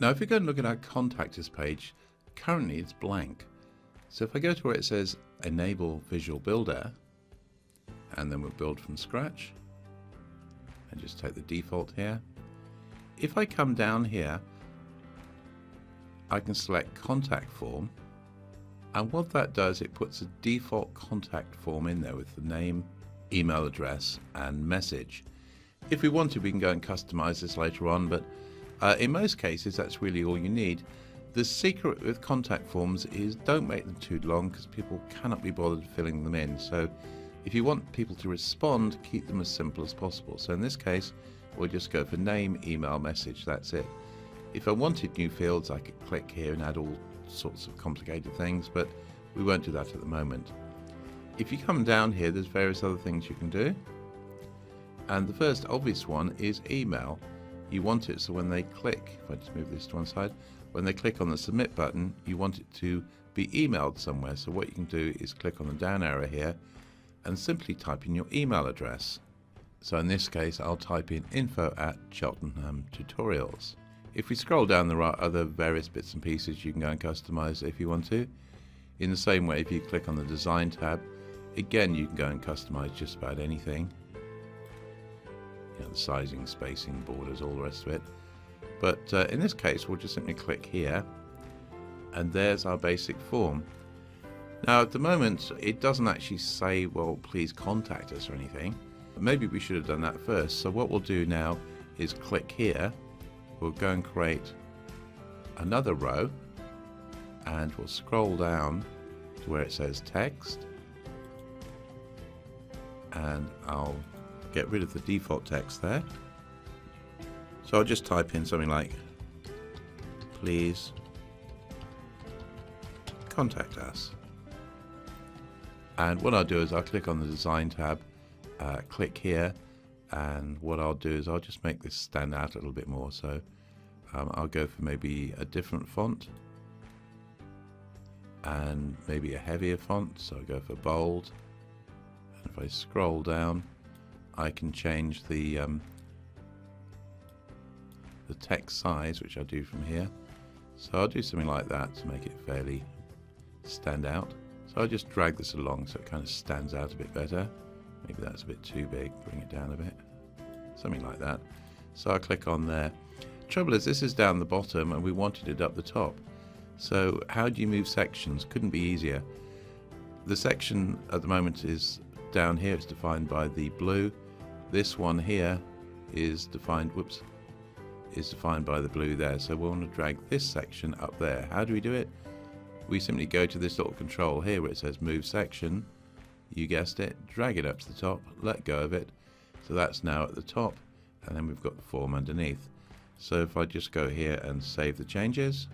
Now if we go and look at our Contact Us page, currently it's blank. So if I go to where it says Enable Visual Builder, and then we'll build from scratch, and just take the default here. If I come down here, I can select Contact Form, and what that does, it puts a default contact form in there with the name, email address, and message. If we want to, we can go and customize this later on, but in most cases that's really all you need. The secret with contact forms is don't make them too long because people cannot be bothered filling them in. So if you want people to respond, keep them as simple as possible. So in this case, we'll just go for name, email, message, that's it. If I wanted new fields, I could click here and add all sorts of complicated things, but we won't do that at the moment. If you come down here, there's various other things you can do. And the first obvious one is email. You want it so when they click, if I just move this to one side, when they click on the submit button, you want it to be emailed somewhere. So what you can do is click on the down arrow here and simply type in your email address. So in this case, I'll type in info@Cheltenham Tutorials. If we scroll down, there are other various bits and pieces you can go and customize if you want to. In the same way, if you click on the design tab, again, you can go and customize just about anything. You know, the sizing, spacing, borders, all the rest of it. But in this case, we'll just simply click here, and there's our basic form. Now, at the moment, it doesn't actually say, well, please contact us or anything. Maybe we should have done that first. So what we'll do now is click here. We'll go and create another row, and we'll scroll down to where it says text, and I'll get rid of the default text there. So I'll just type in something like, please contact us. And what I'll do is I'll click on the design tab, click here, and what I'll do is I'll just make this stand out a little bit more. So I'll go for maybe a different font and maybe a heavier font. So I'll go for bold. And if I scroll down, I can change the text size, which I'll do from here. So I'll do something like that to make it fairly stand out. So I'll just drag this along so it kind of stands out a bit better. Maybe that's a bit too big, bring it down a bit. Something like that. So I'll click on there. Trouble is, this is down the bottom and we wanted it up the top. So how do you move sections? Couldn't be easier. The section at the moment is down here, it's defined by the blue. This one here is defined, is defined by the blue there. So we want to drag this section up there. How do we do it? We simply go to this little control here where it says move section. You guessed it, drag it up to the top, let go of it. So that's now at the top, and then we've got the form underneath. So if I just go here and save the changes,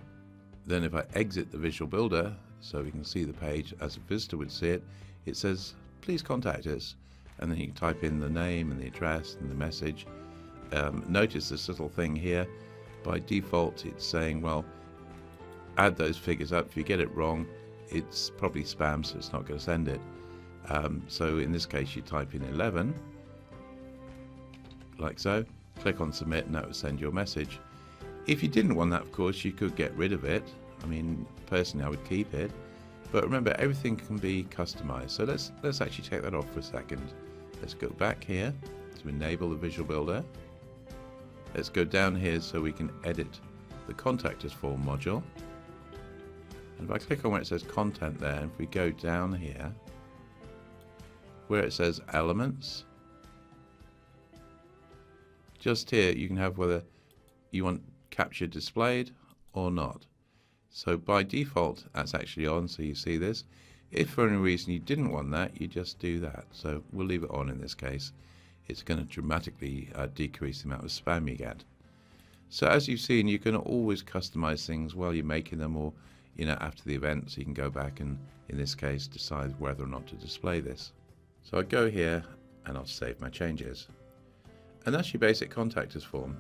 then if I exit the Visual Builder so we can see the page as a visitor would see it, it says please contact us, and then you can type in the name and the address and the message. Notice this little thing here, by default it's saying, well, add those figures up. If you get it wrong, it's probably spam, so it's not going to send it. So in this case you type in 11 like so, click on submit, and that will send your message. If you didn't want that, of course, you could get rid of it. I mean, personally I would keep it, but remember, everything can be customized. So let's actually take that off for a second. Let's go back here to enable the Visual Builder. Let's go down here so we can edit the Contact Us form module. And if I click on where it says content there, and if we go down here where it says elements, just here you can have whether you want capture displayed or not. So by default that's actually on, so you see this. If for any reason you didn't want that, you just do that. So we'll leave it on in this case. It's going to dramatically decrease the amount of spam you get. So as you've seen, you can always customize things while you're making them, or after the event, so you can go back and in this case decide whether or not to display this. So I go here and I'll save my changes. And that's your basic Contact Us form.